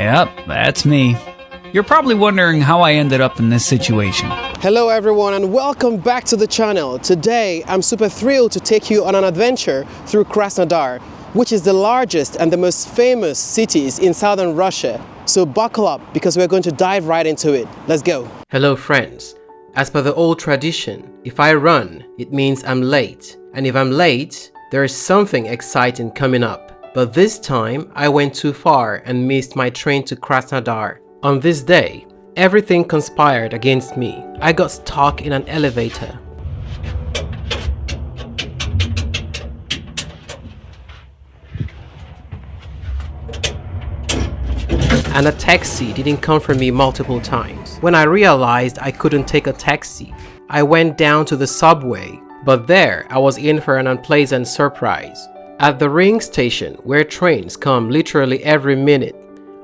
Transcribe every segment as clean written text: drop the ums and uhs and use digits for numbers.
Yep, that's me. You're probably wondering how I ended up in this situation. Hello everyone and welcome back to the channel. Today I'm super thrilled to take you on an adventure through Krasnodar, which is the largest and the most famous cities in southern Russia. So buckle up because we're going to dive right into it. Let's go. Hello friends. As per the old tradition, if I run, it means I'm late. And if I'm late, there is something exciting coming up. But this time, I went too far and missed my train to Krasnodar. On this day, everything conspired against me. I got stuck in an elevator. And a taxi didn't come for me multiple times. When I realized I couldn't take a taxi, I went down to the subway. But there, I was in for an unpleasant surprise. At the ring station, where trains come literally every minute,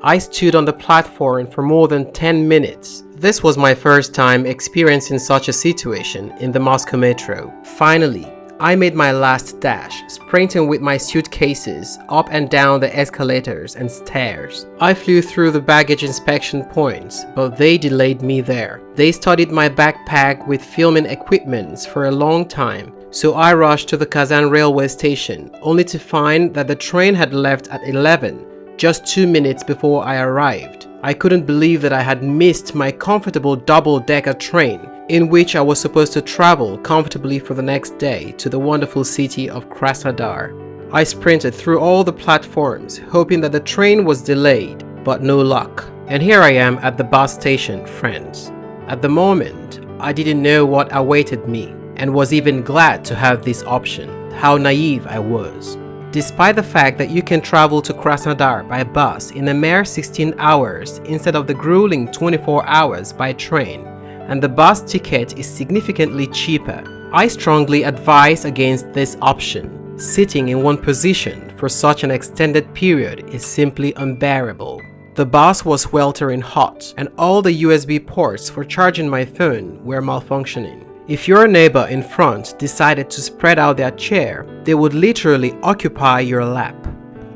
I stood on the platform for more than 10 minutes. This was my first time experiencing such a situation in the Moscow metro. Finally, I made my last dash, sprinting with my suitcases up and down the escalators and stairs. I flew through the baggage inspection points, but they delayed me there. They studied my backpack with filming equipments for a long time, so I rushed to the Kazan railway station, only to find that the train had left at 11. Just 2 minutes before I arrived. I couldn't believe that I had missed my comfortable double-decker train in which I was supposed to travel comfortably for the next day to the wonderful city of Krasnodar. I sprinted through all the platforms, hoping that the train was delayed, but no luck. And here I am at the bus station, friends. At the moment, I didn't know what awaited me, and was even glad to have this option. How naive I was. Despite the fact that you can travel to Krasnodar by bus in a mere 16 hours instead of the grueling 24 hours by train, and the bus ticket is significantly cheaper, I strongly advise against this option. Sitting in one position for such an extended period is simply unbearable. The bus was sweltering hot, and all the USB ports for charging my phone were malfunctioning. If your neighbor in front decided to spread out their chair, they would literally occupy your lap.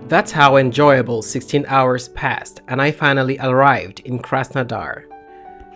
That's how enjoyable 16 hours passed and I finally arrived in Krasnodar.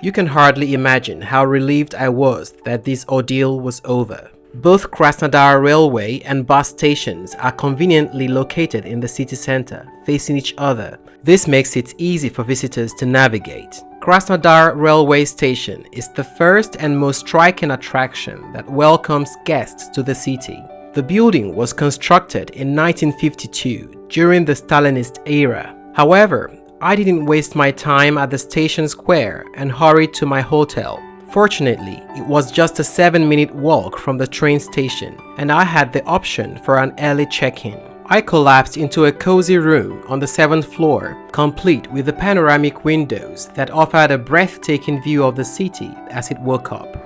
You can hardly imagine how relieved I was that this ordeal was over. Both Krasnodar railway and bus stations are conveniently located in the city center, facing each other. This makes it easy for visitors to navigate. Krasnodar railway station is the first and most striking attraction that welcomes guests to the city. The building was constructed in 1952 during the Stalinist era. However, I didn't waste my time at the station square and hurried to my hotel. Fortunately, it was just a 7-minute walk from the train station, and I had the option for an early check-in. I collapsed into a cozy room on the 7th floor, complete with the panoramic windows that offered a breathtaking view of the city as it woke up.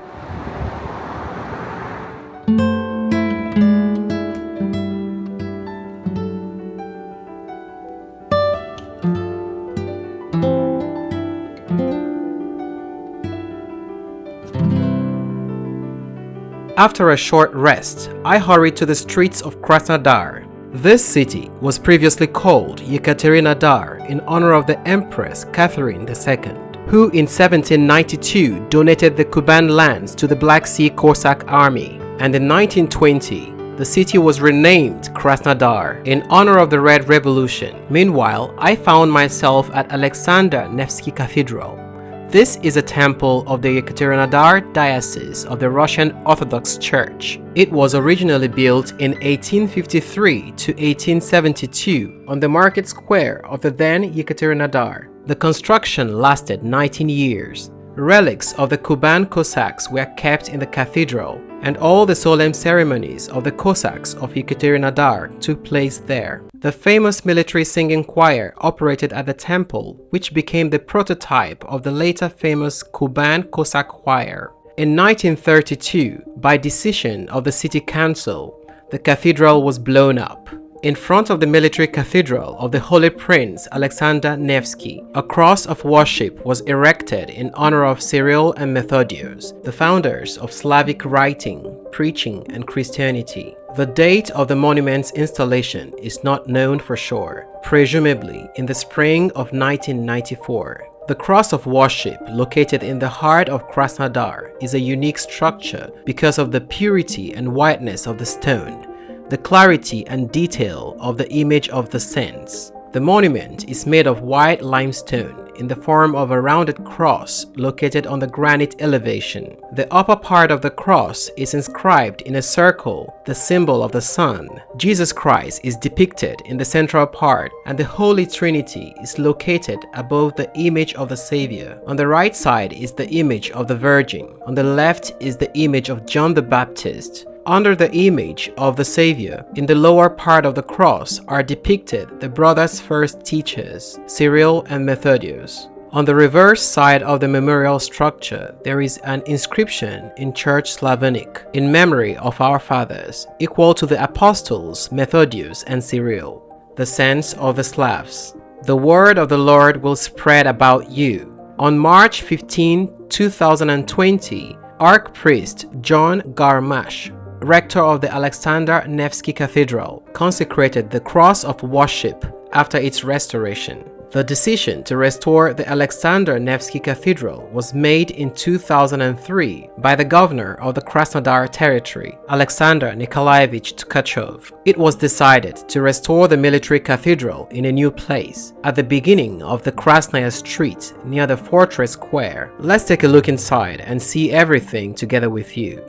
After a short rest, I hurried to the streets of Krasnodar. This city was previously called Yekaterinodar in honor of the Empress Katherines II, who in 1792 donated the Kuban lands to the Black Sea Cossack Army, and in 1920, the city was renamed Krasnodar in honor of the Red Revolution. Meanwhile, I found myself at Alexander Nevsky Cathedral. This is a temple of the Yekaterinodar Diocese of the Russian Orthodox Church. It was originally built in 1853 to 1872 on the market square of the then Yekaterinodar. The construction lasted 19 years. Relics of the Kuban Cossacks were kept in the cathedral, and all the solemn ceremonies of the Cossacks of Yekaterinodar took place there. The famous military singing choir operated at the temple, which became the prototype of the later famous Kuban Cossack choir. In 1932, by decision of the city council, the cathedral was blown up. In front of the military cathedral of the Holy Prince Alexander Nevsky, a cross of worship was erected in honor of Cyril and Methodius, the founders of Slavic writing, preaching, and Christianity. The date of the monument's installation is not known for sure, presumably in the spring of 1994. The cross of worship, located in the heart of Krasnodar, is a unique structure because of the purity and whiteness of the stone, the clarity and detail of the image of the saints. The monument is made of white limestone in the form of a rounded cross located on the granite elevation. The upper part of the cross is inscribed in a circle, the symbol of the sun. Jesus Christ is depicted in the central part, and the Holy Trinity is located above the image of the Savior. On the right side is the image of the Virgin. On the left is the image of John the Baptist. Under the image of the Savior, in the lower part of the cross, are depicted the brothers' first teachers, Cyril and Methodius. On the reverse side of the memorial structure, there is an inscription in Church Slavonic, in memory of our fathers, equal to the apostles Methodius and Cyril, the saints of the Slavs. The word of the Lord will spread about you. On March 15, 2020, Archpriest John Garmash, rector of the Alexander Nevsky Cathedral, consecrated the cross of worship after its restoration. The decision to restore the Alexander Nevsky Cathedral was made in 2003 by the governor of the Krasnodar territory, Alexander Nikolaevich Tkachov. It was decided to restore the military cathedral in a new place, at the beginning of the Krasnaya Street near the Fortress Square. Let's take a look inside and see everything together with you.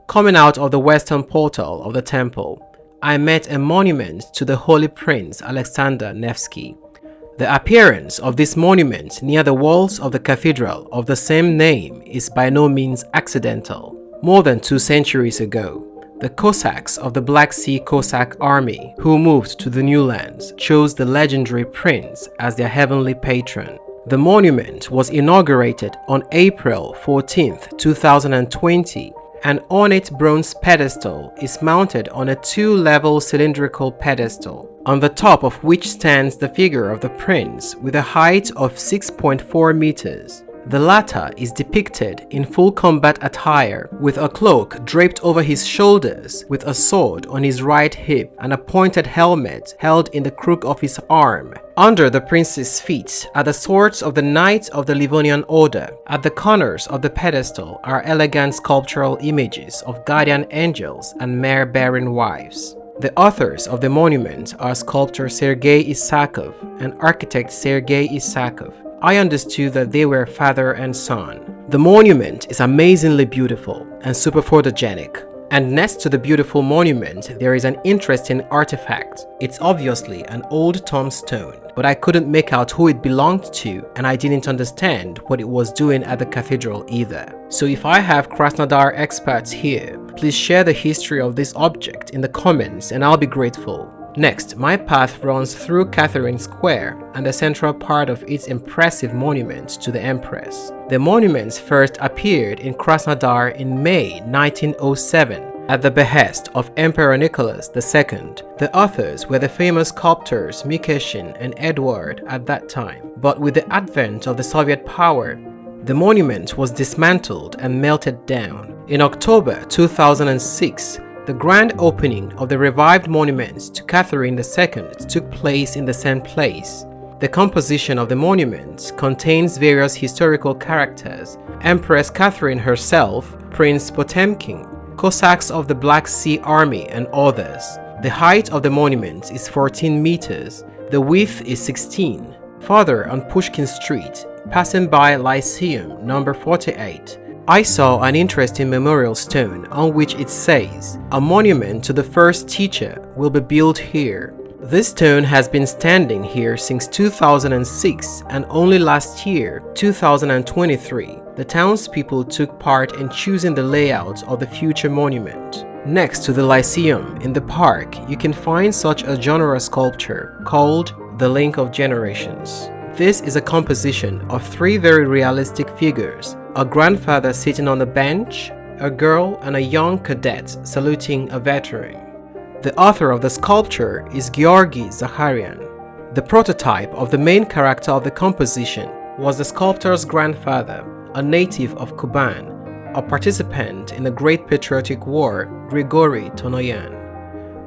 Coming out of the western portal of the temple, I met a monument to the Holy Prince Alexander Nevsky. The appearance of this monument near the walls of the cathedral of the same name is by no means accidental. More than 2 centuries ago, the Cossacks of the Black Sea Cossack Army, who moved to the New Lands, chose the legendary prince as their heavenly patron. The monument was inaugurated on April 14, 2020, and on its bronze pedestal is mounted on a 2-level cylindrical pedestal, on the top of which stands the figure of the prince with a height of 6.4 meters. The latter is depicted in full combat attire, with a cloak draped over his shoulders, with a sword on his right hip and a pointed helmet held in the crook of his arm. Under the prince's feet are the swords of the Knights of the Livonian Order. At the corners of the pedestal are elegant sculptural images of guardian angels and mare-bearing wives. The authors of the monument are sculptor Sergei Isakov and architect Sergei Isakov. I understood that they were father and son. The monument is amazingly beautiful and super photogenic. And next to the beautiful monument, there is an interesting artifact. It's obviously an old tombstone, but I couldn't make out who it belonged to, and I didn't understand what it was doing at the cathedral either. So if I have Krasnodar experts here, please share the history of this object in the comments and I'll be grateful. Next, my path runs through Katherines Square and the central part of its impressive monument to the Empress. The monuments first appeared in Krasnodar in May 1907 at the behest of Emperor Nicholas II. The authors were the famous sculptors Mikeshin and Edward at that time, but with the advent of the Soviet power, the monument was dismantled and melted down. In October 2006, the grand opening of the revived monuments to Catherine II took place in the same place. The composition of the monument contains various historical characters: Empress Catherine herself, Prince Potemkin, Cossacks of the Black Sea Army, and others. The height of the monument is 14 meters, the width is 16. Further on Pushkin Street, passing by Lyceum number 48, I saw an interesting memorial stone on which it says, "A monument to the first teacher will be built here." This stone has been standing here since 2006, and only last year, 2023, the townspeople took part in choosing the layout of the future monument. Next to the Lyceum in the park, you can find such a genre sculpture called The Link of Generations. This is a composition of three very realistic figures: a grandfather sitting on a bench, a girl, and a young cadet saluting a veteran. The author of the sculpture is Georgy Zakharian. The prototype of the main character of the composition was the sculptor's grandfather, a native of Kuban, a participant in the Great Patriotic War, Grigory Tonoyan.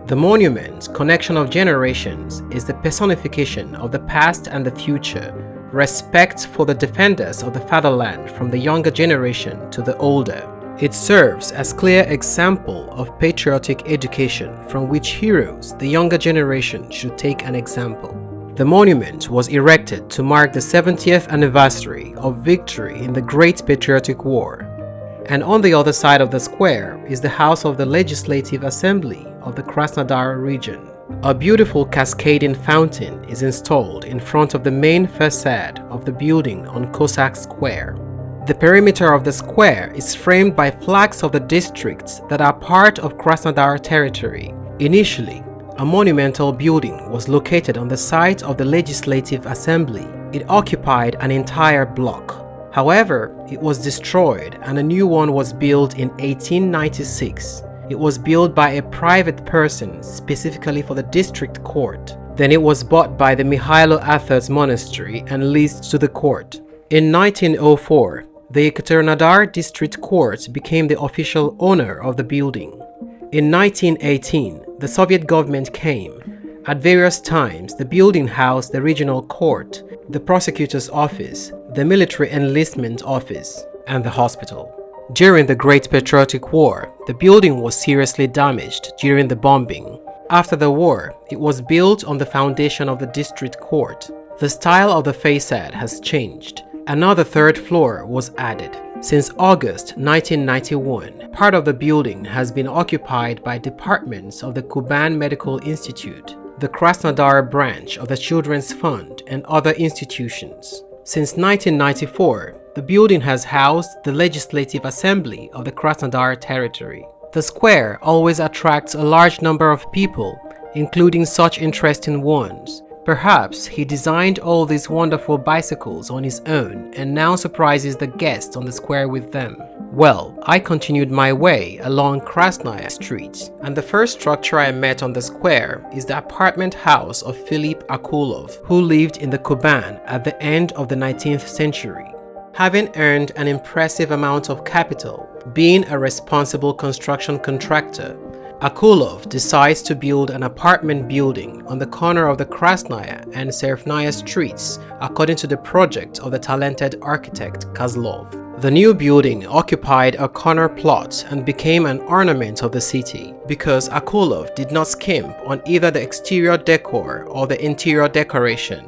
The monument, Connection of Generations, is the personification of the past and the future, respect for the defenders of the fatherland from the younger generation to the older. It serves as clear example of patriotic education from which heroes, the younger generation, should take an example. The monument was erected to mark the 70th anniversary of victory in the Great Patriotic War. And on the other side of the square is the House of the Legislative Assembly of the Krasnodar region. A beautiful cascading fountain is installed in front of the main facade of the building on Cossack Square. The perimeter of the square is framed by flags of the districts that are part of Krasnodar territory. Initially, a monumental building was located on the site of the Legislative Assembly. It occupied an entire block. However, it was destroyed and a new one was built in 1896. It was built by a private person specifically for the district court. Then it was bought by the Mihailo Athers monastery and leased to the court. In 1904, the Katherines District Court became the official owner of the building. In 1918, the Soviet government came. At various times, the building housed the regional court, the prosecutor's office, the military enlistment office, and the hospital. During the Great Patriotic War, the building was seriously damaged during the bombing. After the war, it was built on the foundation of the district court. The style of the facade has changed. Another third floor was added. Since August 1991, part of the building has been occupied by departments of the Kuban Medical Institute, the Krasnodar branch of the Children's Fund, and other institutions. Since 1994, the building has housed the Legislative Assembly of the Krasnodar territory. The square always attracts a large number of people, including such interesting ones. Perhaps he designed all these wonderful bicycles on his own and now surprises the guests on the square with them. Well, I continued my way along Krasnodar Street, and the first structure I met on the square is the apartment house of Philip Akulov, who lived in the Kuban at the end of the 19th century. Having earned an impressive amount of capital, being a responsible construction contractor, Akulov decides to build an apartment building on the corner of the Krasnaya and Serfnaya streets according to the project of the talented architect Kozlov. The new building occupied a corner plot and became an ornament of the city because Akulov did not skimp on either the exterior decor or the interior decoration.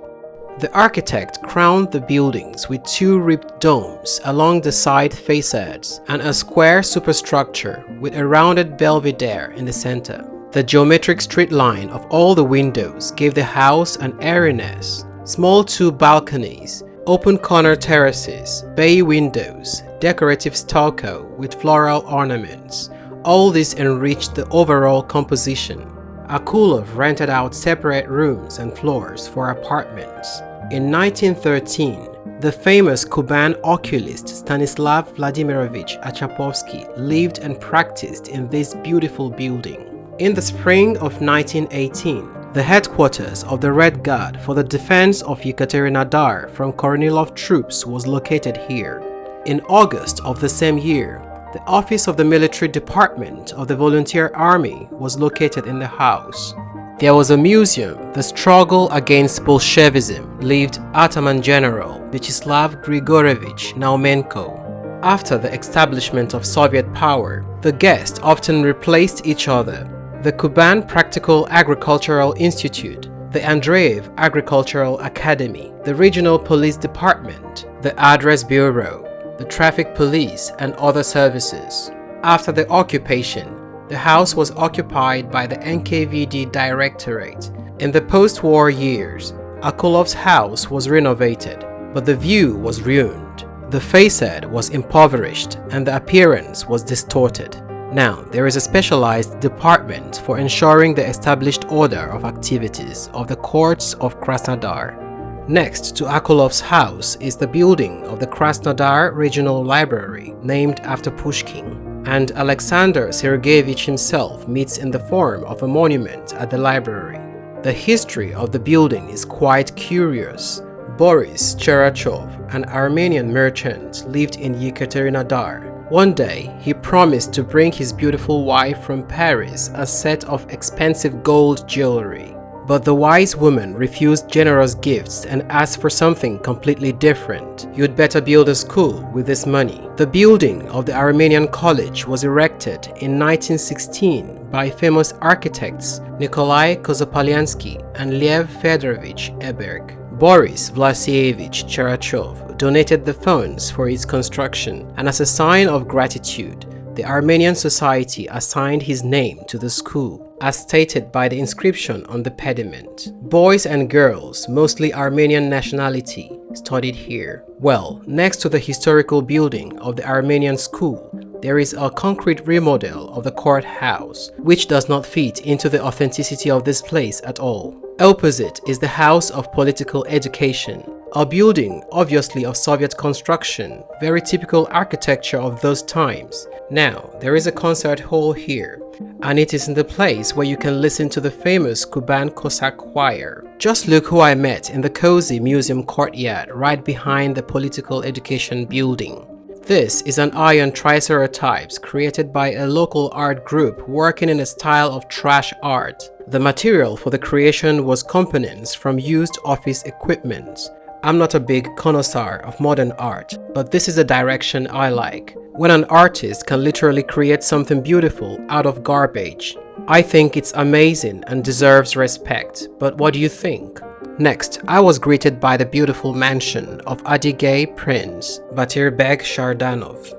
The architect crowned the buildings with two ribbed domes along the side facades and a square superstructure with a rounded belvedere in the center. The geometric straight line of all the windows gave the house an airiness. Small two balconies, open corner terraces, bay windows, decorative stucco with floral ornaments. All this enriched the overall composition. Akulov rented out separate rooms and floors for apartments. In 1913, the famous Kuban oculist Stanislav Vladimirovich Achapovsky lived and practiced in this beautiful building. In the spring of 1918, the headquarters of the Red Guard for the defense of Yekaterinodar from Kornilov troops was located here. In August of the same year, the office of the military department of the Volunteer Army was located in the house. There was a museum, the struggle against Bolshevism, lived Ataman General Vyacheslav Grigorievich Naumenko. After the establishment of Soviet power, the guests often replaced each other. The Kuban Practical Agricultural Institute, the Andreev Agricultural Academy, the Regional Police Department, the Address Bureau, the Traffic Police, and other services. After the occupation, the house was occupied by the NKVD Directorate. In the post-war years, Akulovs House was renovated, but the view was ruined. The facade was impoverished and the appearance was distorted. Now, there is a specialized department for ensuring the established order of activities of the courts of Krasnodar. Next to Akulovs House is the building of the Krasnodar Regional Library, named after Pushkin, and Alexander Sergeyevich himself meets in the form of a monument at the library. The history of the building is quite curious. Boris Cherachov, an Armenian merchant, lived in Yekaterinodar. One day, he promised to bring his beautiful wife from Paris a set of expensive gold jewelry. But the wise woman refused generous gifts and asked for something completely different. "You'd better build a school with this money." The building of the Armenian College was erected in 1916 by famous architects Nikolai Kozopolyansky and Lev Fedorovich Eberg. Boris Vlasievich Cherachov donated the funds for its construction, and as a sign of gratitude, the Armenian Society assigned his name to the school, as stated by the inscription on the pediment. Boys and girls, mostly Armenian nationality, studied here. Well, next to the historical building of the Armenian School, there is a concrete remodel of the courthouse, which does not fit into the authenticity of this place at all. Opposite is the House of Political Education, a building obviously of Soviet construction, very typical architecture of those times. Now, there is a concert hall here, and it is in the place where you can listen to the famous Kuban Cossack choir. Just look who I met in the cozy museum courtyard right behind the Political Education building. This is an iron triceratops created by a local art group working in a style of trash art. The material for the creation was components from used office equipment. I'm not a big connoisseur of modern art, but this is a direction I like, when an artist can literally create something beautiful out of garbage. I think it's amazing and deserves respect, but what do you think? Next, I was greeted by the beautiful mansion of Adigay Prince BBE Sharddanov.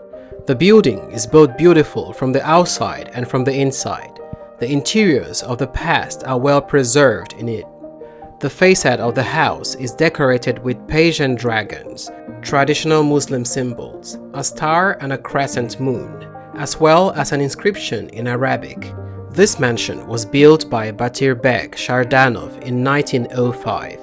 The building is both beautiful from the outside and from the inside. The interiors of the past are well preserved in it. The facade of the house is decorated with Persian dragons, traditional Muslim symbols, a star and a crescent moon, as well as an inscription in Arabic. This mansion was built by BBE Sharddanov in 1905.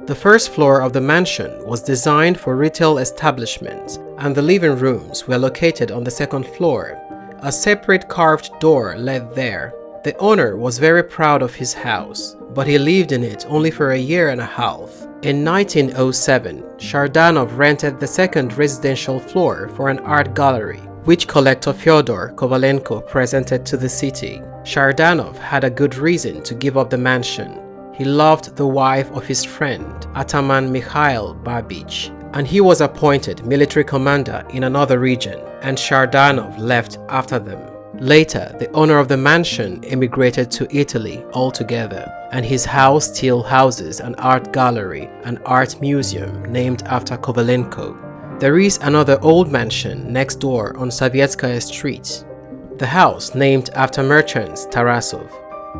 The first floor of the mansion was designed for retail establishments, and the living rooms were located on the second floor. A separate carved door led there. The owner was very proud of his house, but he lived in it only for a year and a half. In 1907, Sharddanov rented the second residential floor for an art gallery, which collector Fyodor Kovalenko presented to the city. Sharddanov had a good reason to give up the mansion. He loved the wife of his friend, Ataman Mikhail Babich, and he was appointed military commander in another region, and Sharddanov left after them. Later, the owner of the mansion emigrated to Italy altogether, and his house still houses an art gallery and art museum named after Kovalenko. There is another old mansion next door on Sovietskaya Street. The house named after merchants Tarasov.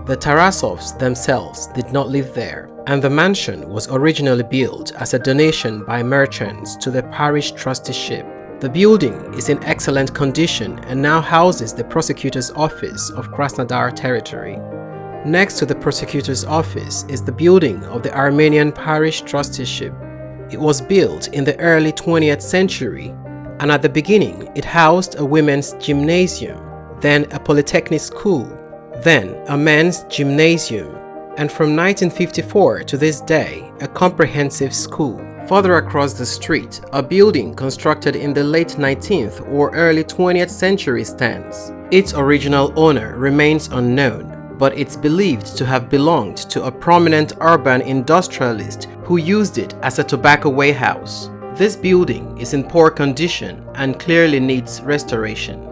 The Tarasovs themselves did not live there, and the mansion was originally built as a donation by merchants to the parish trusteeship. The building is in excellent condition and now houses the prosecutor's office of Krasnodar territory. Next to the prosecutor's office is the building of the Armenian parish trusteeship. It was built in the early 20th century, and at the beginning it housed a women's gymnasium, then a polytechnic school, then a men's gymnasium, and from 1954 to this day, a comprehensive school. Further across the street, a building constructed in the late 19th or early 20th century stands. Its original owner remains unknown, but it's believed to have belonged to a prominent urban industrialist who used it as a tobacco warehouse. This building is in poor condition and clearly needs restoration.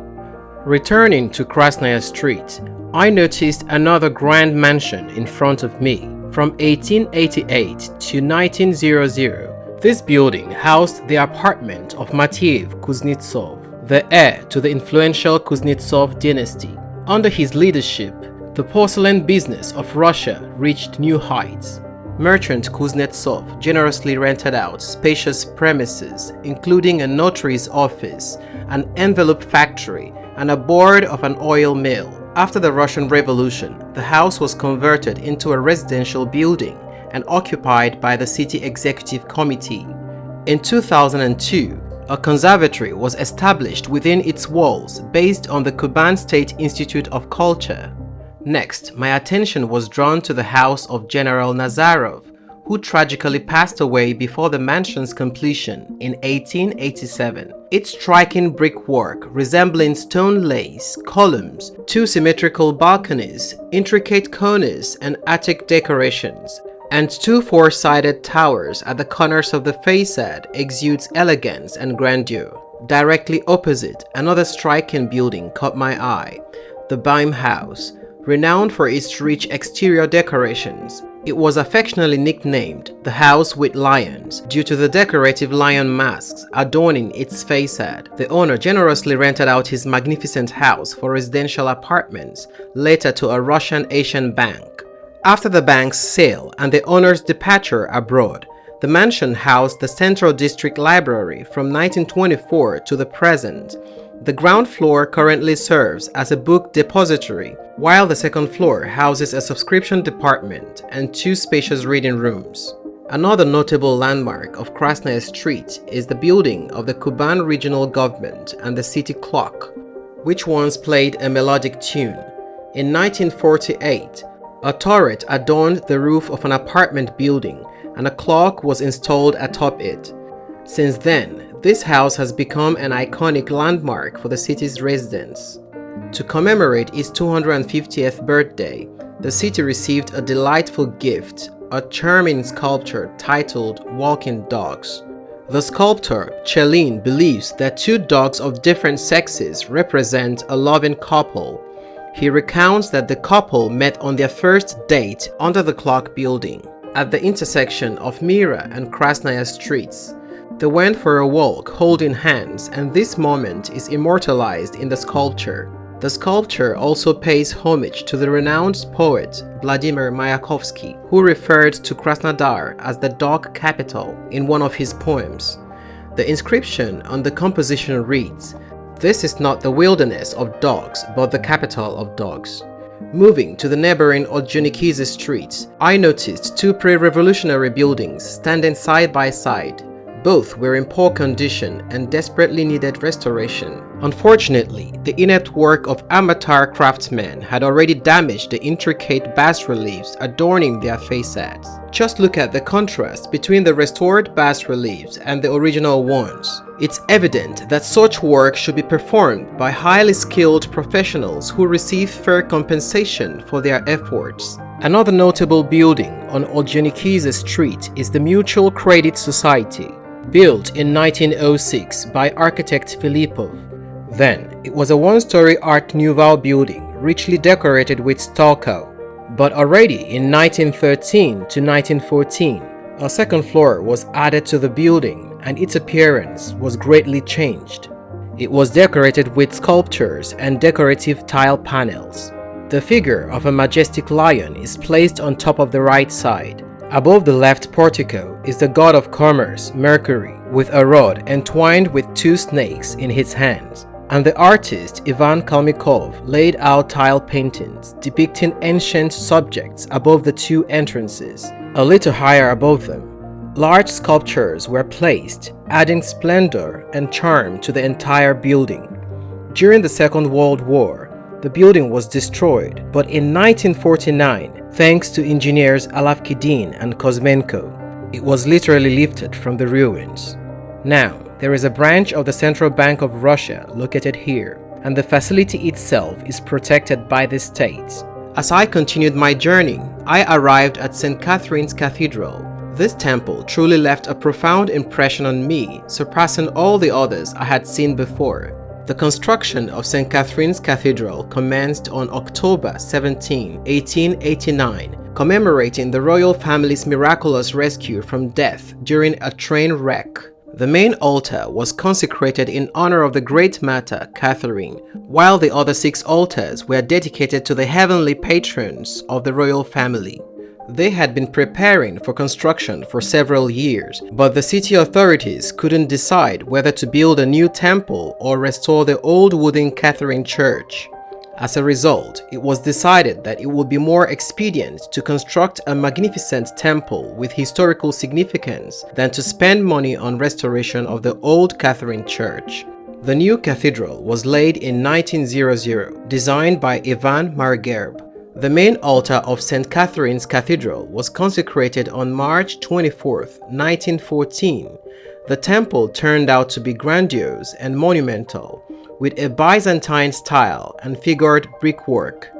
Returning to Krasnaya Street, I noticed another grand mansion in front of me. From 1888 to 1900, this building housed the apartment of Matiev Kuznetsov, the heir to the influential Kuznetsov dynasty. Under his leadership, the porcelain business of Russia reached new heights. Merchant Kuznetsov generously rented out spacious premises, including a notary's office, an envelope factory, and a board of an oil mill. After the Russian Revolution, the house was converted into a residential building and occupied by the City Executive Committee. In 2002, a conservatory was established within its walls based on the Kuban State Institute of Culture. Next, my attention was drawn to the house of General Nazarov, who tragically passed away before the mansion's completion in 1887. Its striking brickwork resembling stone lace, columns, two symmetrical balconies, intricate cornices and attic decorations, and two four-sided towers at the corners of the facade exudes elegance and grandeur. Directly opposite, another striking building caught my eye, the BBE House, renowned for its rich exterior decorations. It was affectionately nicknamed the House with Lions due to the decorative lion masks adorning its facade. The owner generously rented out his magnificent house for residential apartments, later to a Russian Asian bank. After the bank's sale and the owner's departure abroad, the mansion housed the Central District Library from 1924 to the present. The ground floor currently serves as a book depository, while the second floor houses a subscription department and two spacious reading rooms. Another notable landmark of Krasnodar Street is the building of the Kuban Regional Government and the city clock, which once played a melodic tune. In 1948, a turret adorned the roof of an apartment building and a clock was installed atop it. Since then, this house has become an iconic landmark for the city's residents. To commemorate its 250th birthday, the city received a delightful gift, a charming sculpture titled Walking Dogs. The sculptor, Chelin, believes that two dogs of different sexes represent a loving couple. He recounts that the couple met on their first date under the clock building. At the intersection of Mira and Krasnodar streets, they went for a walk holding hands, and this moment is immortalized in the sculpture. The sculpture also pays homage to the renowned poet Vladimir Mayakovsky, who referred to Krasnodar as the dog capital in one of his poems. The inscription on the composition reads, "This is not the wilderness of dogs, but the capital of dogs." Moving to the neighboring Ojunik Street, I noticed two pre-revolutionary buildings standing side by side. Both were in poor condition and desperately needed restoration. Unfortunately, the inept work of amateur craftsmen had already damaged the intricate bas-reliefs adorning their facades. Just look at the contrast between the restored bas-reliefs and the original ones. It's evident that such work should be performed by highly skilled professionals who receive fair compensation for their efforts. Another notable building on Ojunik Street is the Mutual Credit Society, built in 1906 by architect Filipov. Then, it was a one-story Art Nouveau building richly decorated with stucco. But already in 1913 to 1914, a second floor was added to the building and its appearance was greatly changed. It was decorated with sculptures and decorative tile panels. The figure of a majestic lion is placed on top of the right side. Above the left portico is the god of commerce, Mercury, with a rod entwined with two snakes in his hands. And the artist Ivan Kalmykov laid out tile paintings depicting ancient subjects above the two entrances. A little higher above them, large sculptures were placed, adding splendor and charm to the entire building. During the Second World War, the building was destroyed, but in 1949, thanks to engineers Alavkidin and Kozmenko, it was literally lifted from the ruins. Now, there is a branch of the Central Bank of Russia located here, and the facility itself is protected by the state. As I continued my journey, I arrived at St. Katherines Cathedral. This temple truly left a profound impression on me, surpassing all the others I had seen before. The construction of St. Katherines Cathedral commenced on October 17, 1889, commemorating the royal family's miraculous rescue from death during a train wreck. The main altar was consecrated in honor of the Great Martyr, Catherine, while the other 6 altars were dedicated to the heavenly patrons of the royal family. They had been preparing for construction for several years, but the city authorities couldn't decide whether to build a new temple or restore the old wooden Catherine church. As a result, it was decided that it would be more expedient to construct a magnificent temple with historical significance than to spend money on restoration of the old Catherine church. The new cathedral was laid in 1900, designed by Ivan Margerb. The main altar of St. Katherines Cathedral was consecrated on March 24, 1914. The temple turned out to be grandiose and monumental, with a Byzantine style and figured brickwork.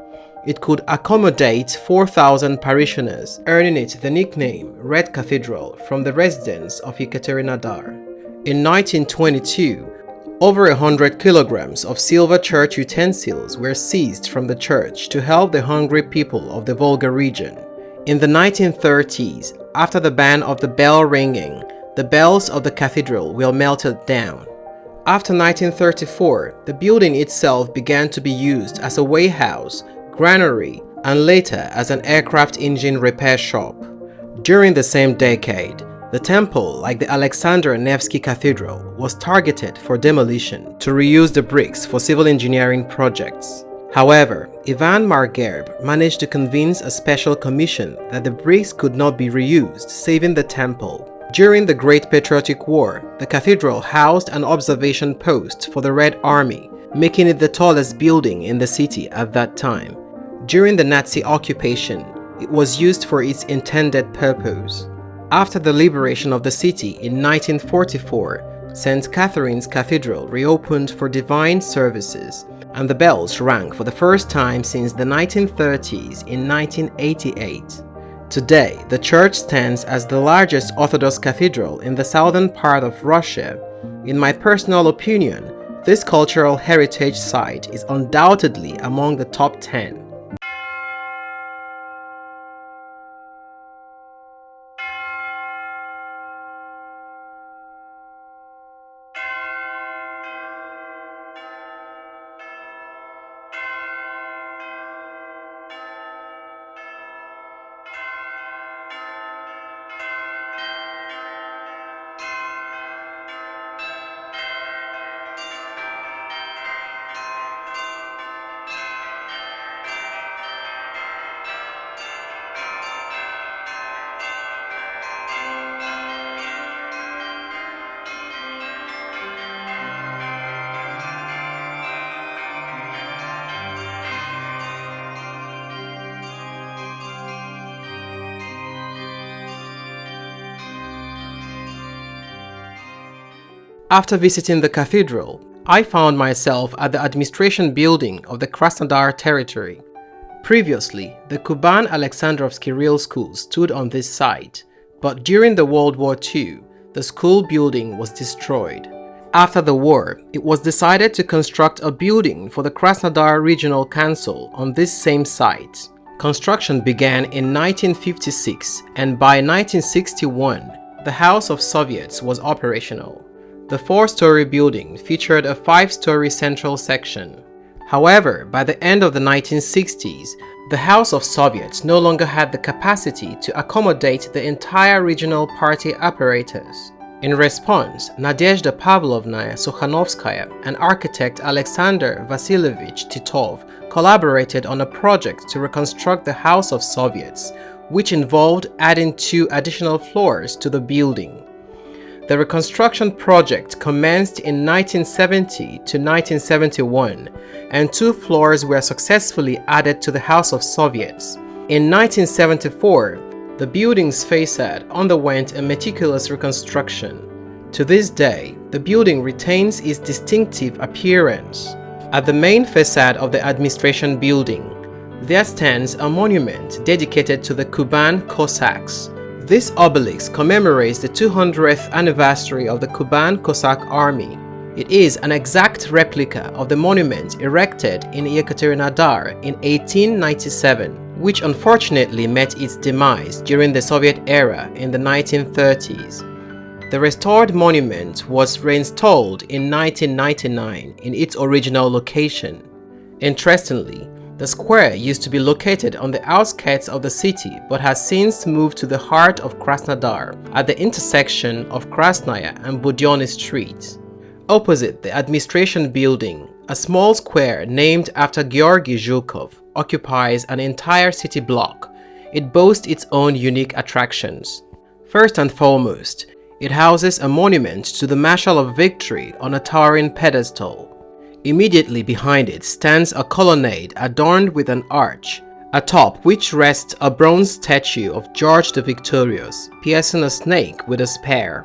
It could accommodate 4,000 parishioners, earning it the nickname Red Cathedral from the residents of Ekaterinodar. In 1922, over 100 kilograms of silver church utensils were seized from the church to help the hungry people of the Volga region. In the 1930s, after the ban of the bell ringing, the bells of the cathedral were melted down. After 1934, the building itself began to be used as a warehouse, granary, and later as an aircraft engine repair shop. During the same decade, the temple, like the Alexander Nevsky Cathedral, was targeted for demolition to reuse the bricks for civil engineering projects. However, Ivan Margerb managed to convince a special commission that the bricks could not be reused, saving the temple. During the Great Patriotic War, the cathedral housed an observation post for the Red Army, making it the tallest building in the city at that time. During the Nazi occupation, it was used for its intended purpose. After the liberation of the city in 1944, St. Katherines Cathedral reopened for divine services, and the bells rang for the first time since the 1930s in 1988. Today, the church stands as the largest Orthodox cathedral in the southern part of Russia. In my personal opinion, this cultural heritage site is undoubtedly among the top 10. After visiting the cathedral, I found myself at the administration building of the Krasnodar territory. Previously, the Kuban Alexandrovsky Real School stood on this site, but during the World War II, the school building was destroyed. After the war, it was decided to construct a building for the Krasnodar Regional Council on this same site. Construction began in 1956, and by 1961, the House of Soviets was operational. The 4-story building featured a 5-story central section. However, by the end of the 1960s, the House of Soviets no longer had the capacity to accommodate the entire regional party apparatus. In response, Nadezhda Pavlovna Sukhanovskaya and architect Alexander Vasilievich Titov collaborated on a project to reconstruct the House of Soviets, which involved adding 2 additional floors to the building. The reconstruction project commenced in 1970 to 1971, and 2 floors were successfully added to the House of Soviets. In 1974, the building's facade underwent a meticulous reconstruction. To this day, the building retains its distinctive appearance. At the main facade of the administration building, there stands a monument dedicated to the Kuban Cossacks. This obelisk commemorates the 200th anniversary of the Kuban Cossack Army. It is an exact replica of the monument erected in Ekaterinodar in 1897, which unfortunately met its demise during the Soviet era in the 1930s. The restored monument was reinstalled in 1999 in its original location. Interestingly, the square used to be located on the outskirts of the city but has since moved to the heart of Krasnodar at the intersection of Krasnaya and Ojunik Street. Opposite the administration building, a small square named after Georgy Zhukov occupies an entire city block. It boasts its own unique attractions. First and foremost, it houses a monument to the Marshal of Victory on a towering pedestal. Immediately behind it stands a colonnade adorned with an arch, atop which rests a bronze statue of George the Victorious, piercing a snake with a spear.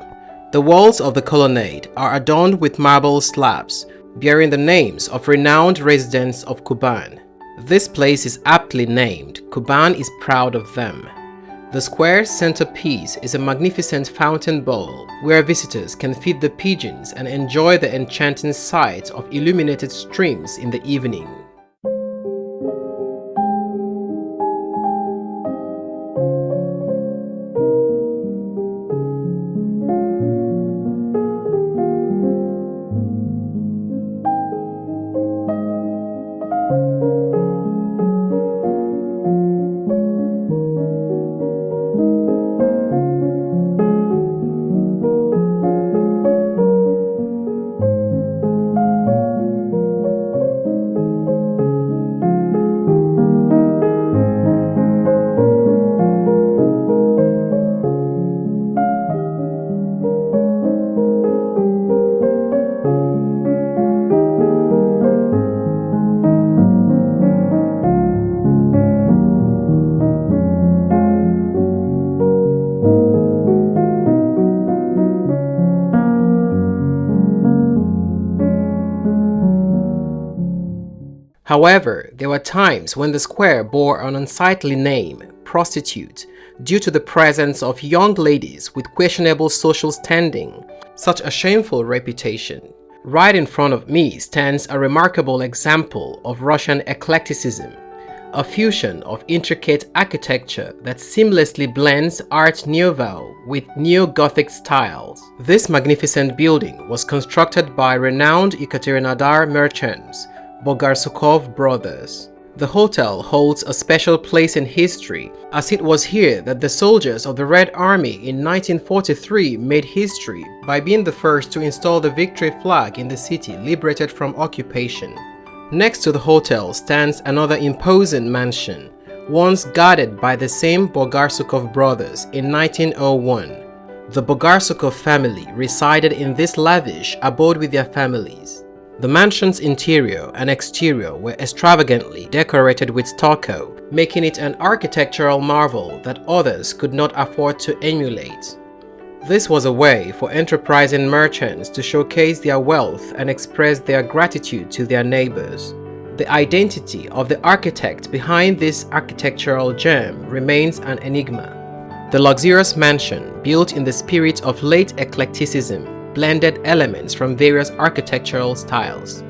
The walls of the colonnade are adorned with marble slabs, bearing the names of renowned residents of Kuban. This place is aptly named. Kuban is proud of them. The square's centerpiece is a magnificent fountain bowl where visitors can feed the pigeons and enjoy the enchanting sight of illuminated streams in the evening. However, there were times when the square bore an unsightly name, prostitute, due to the presence of young ladies with questionable social standing. Such a shameful reputation. Right in front of me stands a remarkable example of Russian eclecticism, a fusion of intricate architecture that seamlessly blends Art Nouveau with Neo-Gothic styles. This magnificent building was constructed by renowned Ekaterinodar merchants, Bogarsukov brothers. The hotel holds a special place in history, as it was here that the soldiers of the Red Army in 1943 made history by being the first to install the victory flag in the city liberated from occupation. Next to the hotel stands another imposing mansion, once guarded by the same Bogarsukov brothers in 1901. The Bogarsukov family resided in this lavish abode with their families. The mansion's interior and exterior were extravagantly decorated with stucco, making it an architectural marvel that others could not afford to emulate. This was a way for enterprising merchants to showcase their wealth and express their gratitude to their neighbors. The identity of the architect behind this architectural gem remains an enigma. The luxurious mansion, built in the spirit of late eclecticism, blended elements from various architectural styles.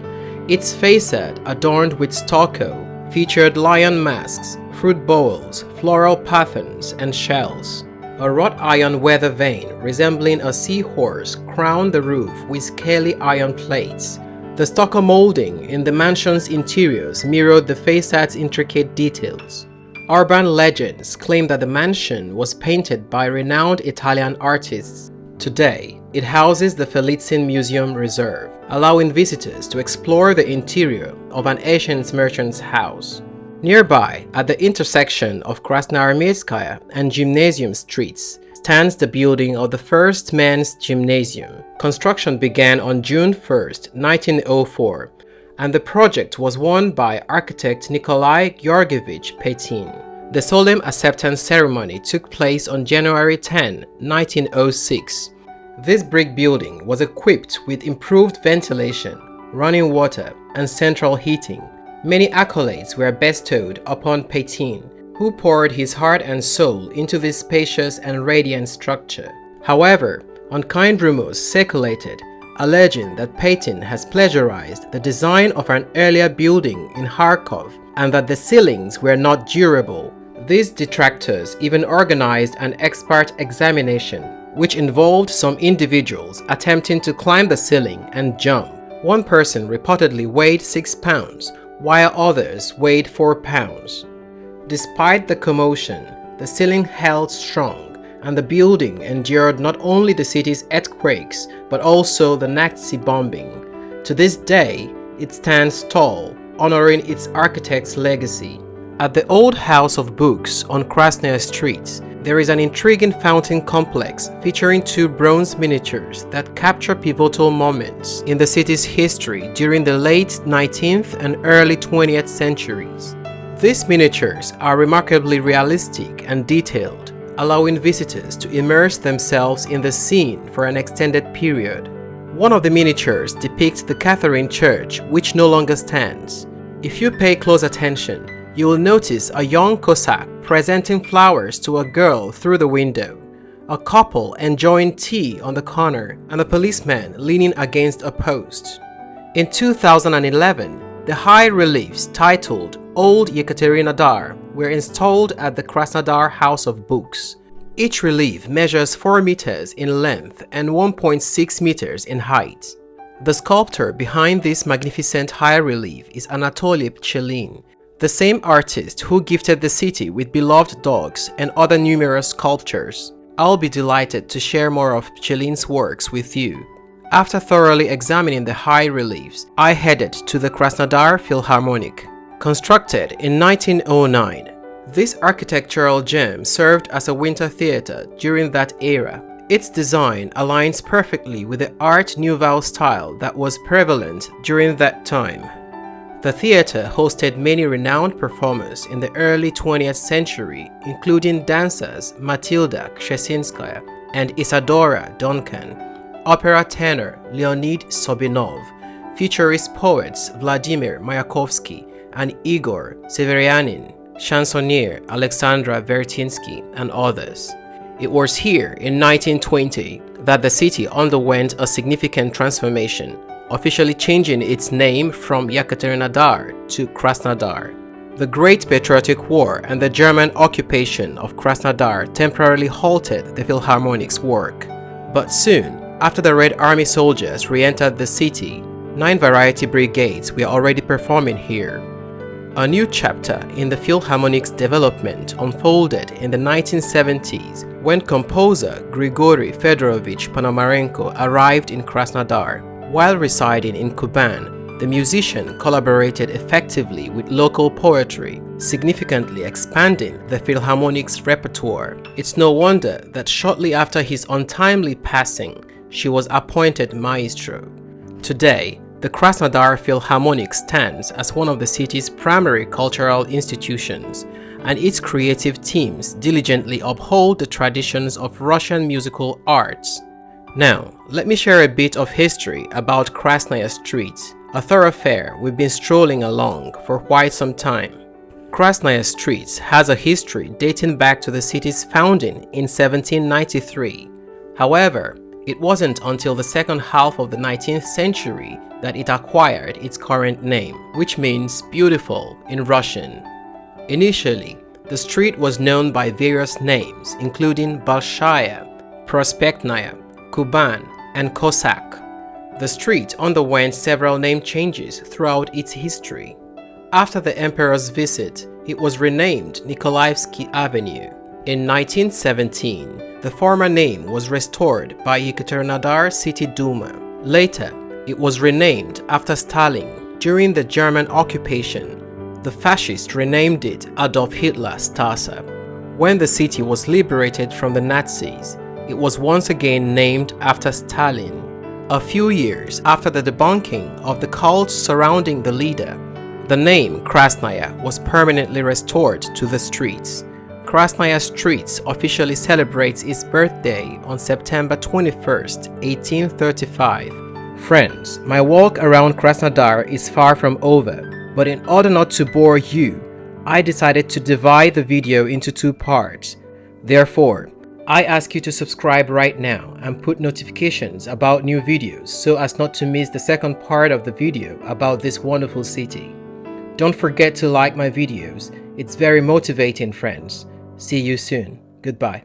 Its facade, adorned with stucco, featured lion masks, fruit bowls, floral patterns, and shells. A wrought iron weather vane resembling a seahorse crowned the roof with scaly iron plates. The stucco molding in the mansion's interiors mirrored the facade's intricate details. Urban legends claim that the mansion was painted by renowned Italian artists. Today, it houses the Felizin Museum Reserve, allowing visitors to explore the interior of an ancient merchant's house. Nearby, at the intersection of Krasnoarmeyskaya and Gymnasium Streets, stands the building of the first men's gymnasium. Construction began on June 1, 1904, and the project was won by architect Nikolai Georgievich Petin. The solemn acceptance ceremony took place on January 10, 1906. This brick building was equipped with improved ventilation, running water, and central heating. Many accolades were bestowed upon Petin, who poured his heart and soul into this spacious and radiant structure. However, unkind rumors circulated alleging that Putin has plagiarized the design of an earlier building in Kharkov and that the ceilings were not durable. These detractors even organized an expert examination, which involved some individuals attempting to climb the ceiling and jump. One person reportedly weighed 6 pounds, while others weighed 4 pounds. Despite the commotion, the ceiling held strong, and the building endured not only the city's earthquakes, but also the Nazi bombing. To this day, it stands tall, honoring its architect's legacy. At the Old House of Books on Krasnodar Street, there is an intriguing fountain complex featuring 2 bronze miniatures that capture pivotal moments in the city's history during the late 19th and early 20th centuries. These miniatures are remarkably realistic and detailed, allowing visitors to immerse themselves in the scene for an extended period. One of the miniatures depicts the Catherine Church, which no longer stands. If you pay close attention, you will notice a young Cossack presenting flowers to a girl through the window, a couple enjoying tea on the corner, and a policeman leaning against a post. In 2011, the high reliefs titled Old Yekaterinodar were installed at the Krasnodar House of Books. Each relief measures 4 meters in length and 1.6 meters in height. The sculptor behind this magnificent high relief is Anatoly Pchelin, the same artist who gifted the city with beloved dogs and other numerous sculptures. I'll be delighted to share more of Pchelin's works with you. After thoroughly examining the high reliefs, I headed to the Krasnodar Philharmonic. Constructed in 1909, this architectural gem served as a winter theater during that era. Its design aligns perfectly with the Art Nouveau style that was prevalent during that time. The theater hosted many renowned performers in the early 20th century, including dancers Matilda Kshestinskaya and Isadora Duncan, opera tenor Leonid Sobinov, futurist poets Vladimir Mayakovsky and Igor Severianin, chansonnier Alexandra Vertinsky, and others. It was here in 1920 that the city underwent a significant transformation, officially changing its name from Yekaterinodar to Krasnodar. The Great Patriotic War and the German occupation of Krasnodar temporarily halted the Philharmonic's work. But soon, after the Red Army soldiers re-entered the city, 9 variety brigades were already performing here. A new chapter in the Philharmonic's development unfolded in the 1970s when composer Grigory Fedorovich Ponomarenko arrived in Krasnodar. While residing in Kuban, the musician collaborated effectively with local poetry, significantly expanding the Philharmonic's repertoire. It's no wonder that shortly after his untimely passing, she was appointed maestro. Today, the Krasnodar Philharmonic stands as one of the city's primary cultural institutions, and its creative teams diligently uphold the traditions of Russian musical arts. Now, let me share a bit of history about Krasnodar Street, a thoroughfare we've been strolling along for quite some time. Krasnodar Street has a history dating back to the city's founding in 1793. However, it wasn't until the second half of the 19th century that it acquired its current name, which means beautiful in Russian. Initially, the street was known by various names, including Balshaya, Prospektnaya, Kuban, and Cossack. The street underwent several name changes throughout its history. After the emperor's visit, it was renamed Nikolaevsky Avenue. In 1917, the former name was restored by Yekaterinodar City Duma. Later, it was renamed after Stalin. During the German occupation, the fascists renamed it Adolf Hitler Straße. When the city was liberated from the Nazis, it was once again named after Stalin. A few years after the debunking of the cult surrounding the leader, the name Krasnaya was permanently restored to the streets. Krasnodar Street officially celebrates its birthday on September 21, 1835. Friends, my walk around Krasnodar is far from over, but in order not to bore you, I decided to divide the video into 2 parts. Therefore, I ask you to subscribe right now and put notifications about new videos so as not to miss the second part of the video about this wonderful city. Don't forget to like my videos. It's very motivating, friends. See you soon. Goodbye.